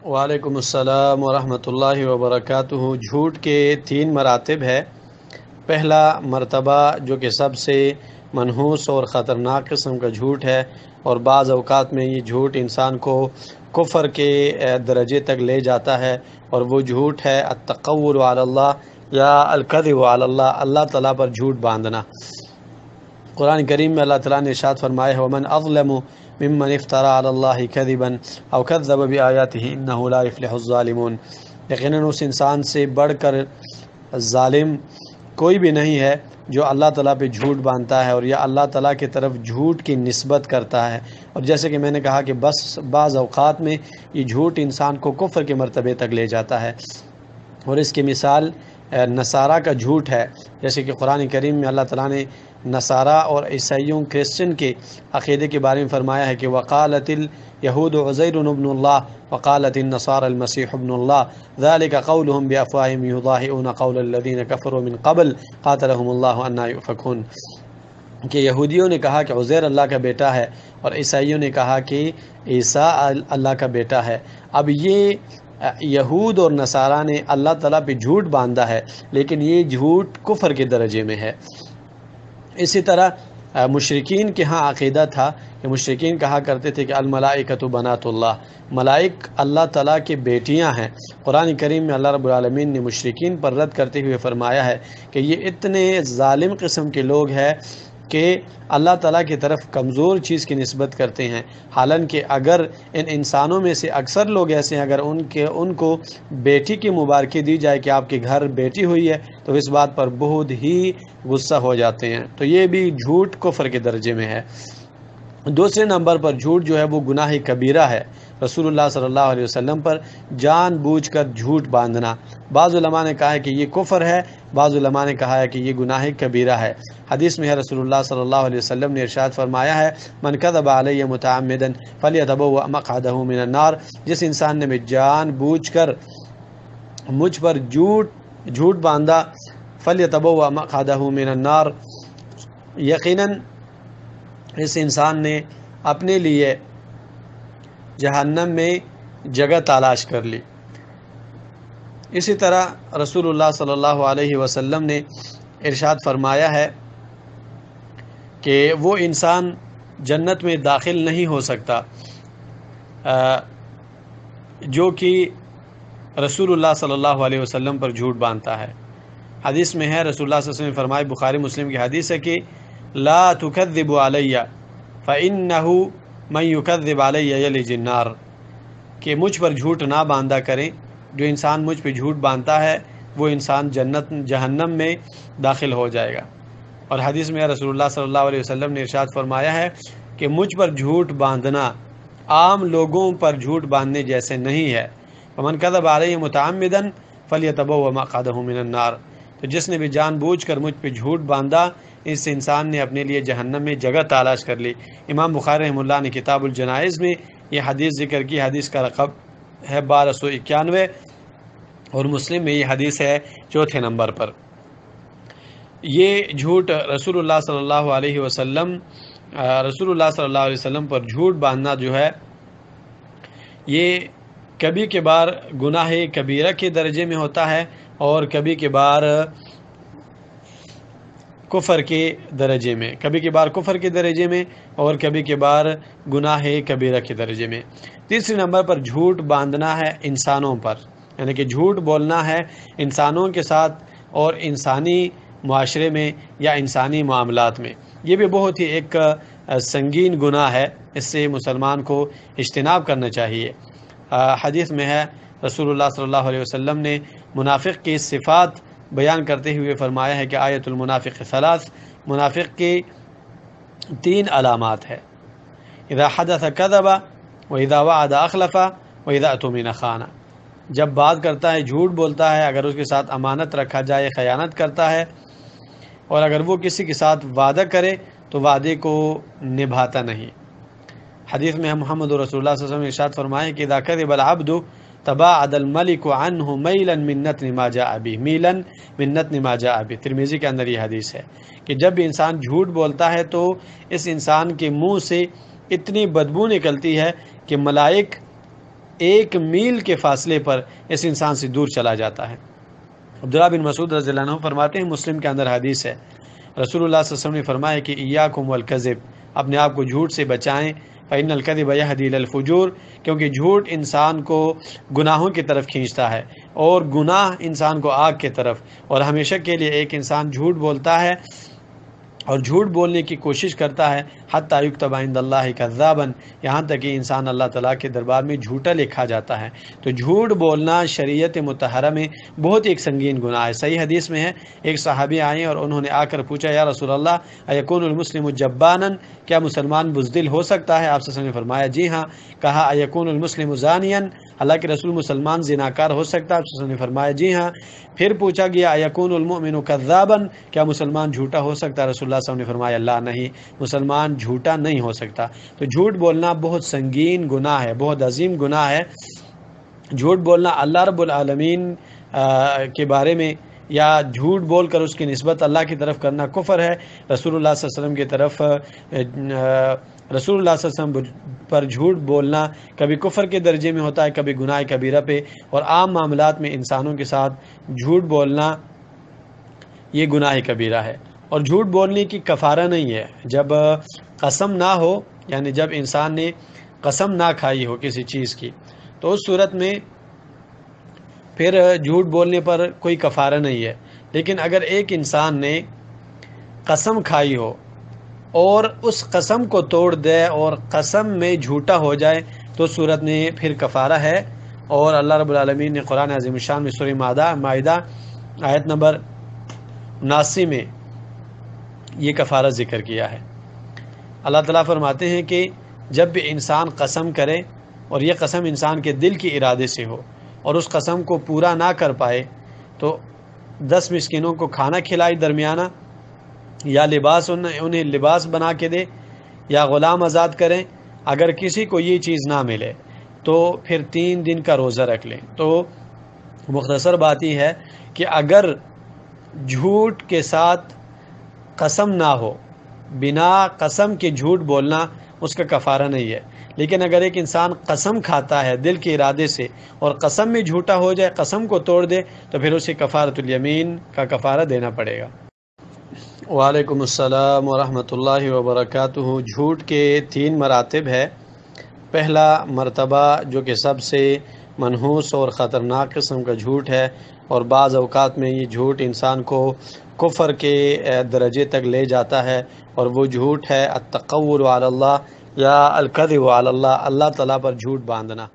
وعلیکم السلام ورحمۃ اللہ وبرکاتہ۔ جھوٹ کے 3 مراتب ہے۔ پہلا مرتبہ جو کہ سب سے منحوس اور خطرناک قسم کا جھوٹ ہے، اور بعض اوقات میں یہ جھوٹ انسان کو کفر کے درجے تک لے جاتا ہے، اور وہ جھوٹ ہے التقول علی اللہ یا الکذب علی اللہ، اللہ تعالیٰ پر جھوٹ باندھنا۔ قرآن کریم میں اللہ تعالیٰ نے ارشاد فرمایا ہے وَمَنْ أَظْلَمُ مِمَّنِ افْتَرَى عَلَى اللَّهِ كَذِبًا أَوْ كَذَّبَ بِآيَاتِهِ إِنَّهُ لَا يُفْلِحُ الظَّالِمُونَ۔ یقیناً اس انسان سے بڑھ کر ظالم کوئی بھی نہیں ہے جو اللہ تعالیٰ پہ جھوٹ باندھتا ہے اور یا اللہ تعالیٰ کی طرف جھوٹ کی نسبت کرتا ہے۔ اور جیسے کہ میں نے کہا کہ بس بعض اوقات میں یہ جھوٹ انسان کو کفر کے مرتبے تک لے جاتا ہے، اور اس کی مثال نصارہ کا جھوٹ ہے۔ جیسے کہ قرآن کریم میں اللہ تعالیٰ نے نصارہ اور عیسائیوں کرسچن کے عقیدے کے بارے میں فرمایا ہے کہ وقالت الیہود عزیر ابن اللہ وقالت النصارى المسیح ابن اللہ ذلك قولهم بافواہہم یضاہئون قول الذین کفروا من قبل قاتلهم اللہ انا یؤفکون، کہ یہودیوں نے کہا کہ عزیر اللہ کا بیٹا ہے اور عیسائیوں نے کہا کہ عیسیٰ اللہ کا بیٹا ہے۔ اب یہ یہود اور نصارہ نے اللہ تعالیٰ پہ جھوٹ باندھا ہے، لیکن یہ جھوٹ کفر کے درجے میں ہے۔ اسی طرح مشرکین کے ہاں عقیدہ تھا کہ مشرکین کہا کرتے تھے کہ الملائکۃ بنات اللہ، ملائک اللہ تعالیٰ کی بیٹیاں ہیں۔ قرآن کریم میں اللہ رب العالمین نے مشرکین پر رد کرتے ہوئے فرمایا ہے کہ یہ اتنے ظالم قسم کے لوگ ہیں کہ اللہ تعالیٰ کی طرف کمزور چیز کی نسبت کرتے ہیں، حالانکہ اگر ان انسانوں میں سے اکثر لوگ ایسے ہیں، اگر ان کو بیٹی کی مبارکی دی جائے کہ آپ کے گھر بیٹی ہوئی ہے تو اس بات پر بہت ہی غصہ ہو جاتے ہیں۔ تو یہ بھی جھوٹ کفر کے درجے میں ہے۔ دوسرے نمبر پر جھوٹ جو ہے وہ گناہ کبیرہ ہے۔ رسول اللہ صلی اللہ علیہ وسلم پر جان بوجھ کر جھوٹ باندھنا، بعض علماء نے کہا ہے کہ یہ کفر ہے، بعض علماء نے کہا ہے کہ یہ گناہ کبیرہ ہے۔ حدیث میں ہے رسول اللہ صلی اللہ علیہ وسلم نے ارشاد فرمایا ہے من کذب علی متعمدا فلیتبوأ مقعدہ من النار، جس انسان نے جان بوجھ کر مجھ پر جھوٹ باندھا فلیتبوأ مقعدہ من النار، یقیناً اس انسان نے اپنے لیے جہنم میں جگہ تلاش کر لی۔ اسی طرح رسول اللہ صلی اللہ علیہ وسلم نے ارشاد فرمایا ہے کہ وہ انسان جنت میں داخل نہیں ہو سکتا جو کہ رسول اللہ صلی اللہ علیہ وسلم پر جھوٹ باندھتا ہے۔ حدیث میں ہے رسول اللہ صلی اللہ علیہ وسلم نے فرمایا، بخاری مسلم کی حدیث ہے کہ لا تکذب علی فإنہ من یکذب علی یلج النار، کہ مجھ پر جھوٹ نہ باندھا کریں، جو انسان مجھ پہ جھوٹ باندھتا ہے وہ انسان جہنم میں داخل ہو جائے گا۔ اور حدیث میں رسول اللہ صلی اللہ علیہ وسلم نے ارشاد فرمایا ہے کہ مجھ پر جھوٹ باندھنا عام لوگوں پر جھوٹ باندھنے جیسے نہیں ہے۔ فمن کذب علی متعمدا فلیتبوأ مقعدہ من النار، تو جس نے بھی جان بوجھ کر مجھ پہ جھوٹ باندھا اس انسان نے اپنے لیے جہنم میں جگہ تلاش کر لی۔ امام بخاری رحمہ اللہ نے کتاب الجنائز میں یہ حدیث ذکر کی، حدیث کا رقم ہے 1291، اور مسلم میں یہ حدیث ہے 4 نمبر پر۔ یہ جھوٹ رسول اللہ صلی اللہ علیہ وسلم پر جھوٹ باندھنا جو ہے یہ کبھی کبھار گناہ کبیرہ کے درجے میں ہوتا ہے، اور کبھی کبھار کفر کے درجے میں، کبھی کبھار کفر کے درجے میں اور کبھی کبھار گناہ کبیرہ کے درجے میں۔ تیسرے نمبر پر جھوٹ باندھنا ہے انسانوں پر، یعنی کہ جھوٹ بولنا ہے انسانوں کے ساتھ اور انسانی معاشرے میں یا انسانی معاملات میں۔ یہ بھی بہت ہی ایک سنگین گناہ ہے، اس سے مسلمان کو اجتناب کرنا چاہیے۔ حدیث میں ہے رسول اللہ صلی اللہ علیہ وسلم نے منافق کی صفات بیان کرتے ہوئے فرمایا ہے کہ آیت المنافق 3، منافق کی 3 علامات ہے، اذا حدث کذب واذا وعد اخلف واذا اؤتمن خان، جب بات کرتا ہے جھوٹ بولتا ہے، اگر اس کے ساتھ امانت رکھا جائے خیانت کرتا ہے، اور اگر وہ کسی کے ساتھ وعدہ کرے تو وعدے کو نبھاتا نہیں۔ حدیث میں محمد رسول اللہ صلی اللہ علیہ وسلم نے ارشاد فرمایا کہ اذا كذب العبد تباعد الملك عنه ميلا من نتن ما جاء به، میلا من نتن ما جاء به، ترمذی کے اندر یہ حدیث ہے کہ جب بھی انسان جھوٹ بولتا ہے تو اس انسان کے منہ سے اتنی بدبو نکلتی ہے کہ ملائک 1 میل کے فاصلے پر اس انسان سے دور چلا جاتا ہے۔ عبداللہ بن مسعود رضی اللہ عنہ فرماتے ہیں، مسلم کے اندر حدیث ہے، رسول اللہ صلی اللہ علیہ وسلم نے فرمایا کہ ایاکم والکذب، اپنے آپ کو جھوٹ سے بچائیں، فإن الکذب یہدی الی الفجور، کیونکہ جھوٹ انسان کو گناہوں کی طرف کھینچتا ہے اور گناہ انسان کو آگ کی طرف، اور ہمیشہ کے لیے ایک انسان جھوٹ بولتا ہے اور جھوٹ بولنے کی کوشش کرتا ہے، حتیٰ یکتب عند اللہ کذابا، یہاں تک کہ انسان اللہ تعالیٰ کے دربار میں جھوٹا لکھا جاتا ہے۔ تو جھوٹ بولنا شریعت مطہرہ میں بہت ایک سنگین گناہ ہے۔ صحیح حدیث میں ہے، ایک صحابی آئے اور انہوں نے آ کر پوچھا، یا رسول اللہ ایکون المسلم جبانا، کیا مسلمان بزدل ہو سکتا ہے؟ آپ صلی اللہ علیہ وسلم نے فرمایا جی ہاں۔ کہا ایکون المسلم زانیا، اللہ کے رسول مسلمان زناکار ہو سکتا ہے؟ آپ صلی اللہ علیہ وسلم نے فرمایا جی ہاں۔ پھر پوچھا گیا ایکون المؤمن کذابا، کیا مسلمان جھوٹا ہو سکتا ہے؟ رسول اللہ صلی اللہ علیہ وسلم نے فرمایا اللہ نہیں، مسلمان جھوٹا نہیں ہو سکتا۔ تو جھوٹ بولنا بہت سنگین گناہ ہے، بہت عظیم گناہ ہے۔ جھوٹ بولنا اللہ رب العالمین کے بارے میں یا جھوٹ بول کر اس کی نسبت اللہ کی طرف کرنا کفر ہے۔ رسول اللہ صلی اللہ علیہ وسلم کی طرف رسول اللہ صلی اللہ علیہ وسلم پر جھوٹ بولنا کبھی کفر کے درجے میں ہوتا ہے، کبھی گناہ کبیرہ پہ، اور عام معاملات میں انسانوں کے ساتھ جھوٹ بولنا یہ گناہ کبیرہ ہے۔ اور جھوٹ بولنے کی کفارہ نہیں ہے، جب قسم نہ ہو، یعنی جب انسان نے قسم نہ کھائی ہو کسی چیز کی، تو اس صورت میں پھر جھوٹ بولنے پر کوئی کفارہ نہیں ہے۔ لیکن اگر ایک انسان نے قسم کھائی ہو اور اس قسم کو توڑ دے اور قسم میں جھوٹا ہو جائے تو اس صورت میں پھر کفارہ ہے۔ اور اللہ رب العالمین نے قرآن عظیم الشان میں سورہ مائدہ آیت نمبر 79 میں یہ کفارہ ذکر کیا ہے۔ اللہ تعالیٰ فرماتے ہیں کہ جب بھی انسان قسم کرے اور یہ قسم انسان کے دل کی ارادے سے ہو اور اس قسم کو پورا نہ کر پائے تو 10 مسکینوں کو کھانا کھلائے درمیانہ، یا انہیں لباس بنا کے دے، یا غلام آزاد کریں۔ اگر کسی کو یہ چیز نہ ملے تو پھر 3 دن کا روزہ رکھ لیں۔ تو مختصر بات یہ ہے کہ اگر جھوٹ کے ساتھ قسم نہ ہو، بنا قسم کے جھوٹ بولنا اس کا کفارہ نہیں ہے۔ لیکن اگر ایک انسان قسم کھاتا ہے دل کے ارادے سے اور قسم میں جھوٹا ہو جائے، قسم کو توڑ دے، تو پھر اسے کفارۃ الیمین کا کفارہ دینا پڑے گا۔ وعلیکم السلام ورحمۃ اللہ وبرکاتہ۔ جھوٹ کے 3 مراتب ہے۔ پہلا مرتبہ جو کہ سب سے منحوس اور خطرناک قسم کا جھوٹ ہے، اور بعض اوقات میں یہ جھوٹ انسان کو کفر کے درجے تک لے جاتا ہے، اور وہ جھوٹ ہے التقول علی اللہ یا الکذب علی اللہ، اللہ تعالیٰ پر جھوٹ باندھنا۔